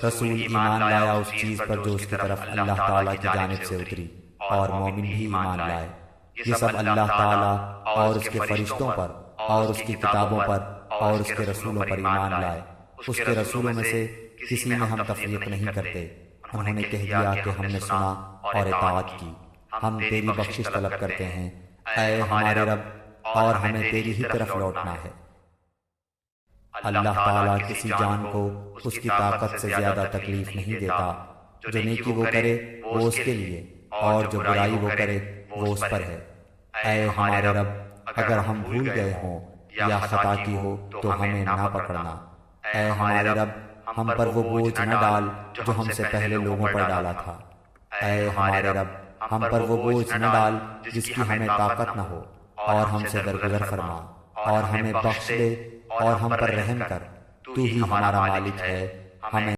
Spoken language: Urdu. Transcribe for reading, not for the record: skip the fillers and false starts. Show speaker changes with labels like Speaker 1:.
Speaker 1: رسول ایمان لایا اس چیز پر جو اس کی طرف اللہ تعالیٰ کی جانب سے اتری، اور مومن بھی ایمان لائے۔ یہ سب اللہ تعالیٰ اور اس کے فرشتوں پر اور اس کی کتابوں پر اور اس کے رسولوں پر ایمان لائے۔ اس کے رسولوں میں سے کسی میں ہم تفریق نہیں کرتے۔ انہوں نے کہہ دیا کہ ہم نے سنا اور اطاعت کی، ہم تیری بخشش طلب کرتے ہیں اے ہمارے رب، اور ہمیں تیری ہی طرف لوٹنا ہے۔ اللہ تعالیٰ کسی جان کو اس کی طاقت سے زیادہ تکلیف نہیں دیتا۔ جو نیکی وہ کرے وہ اس کے لیے، اور جو برائی وہ کرے وہ اس پر ہے۔ اے ہمارے رب، اگر ہم بھول گئے ہوں یا خطا کی ہو تو ہمیں نہ پکڑنا۔ اے ہمارے رب، ہم پر وہ بوجھ نہ ڈال جو ہم سے پہلے لوگوں پر ڈالا تھا۔ اے ہمارے رب، ہم پر وہ بوجھ نہ ڈال جس کی ہمیں طاقت نہ ہو، اور ہم سے درگزر فرما، اور ہمیں بخش دے اور ہم پر رحم کر۔ تو ہی ہمارا مالک ہے، ہمیں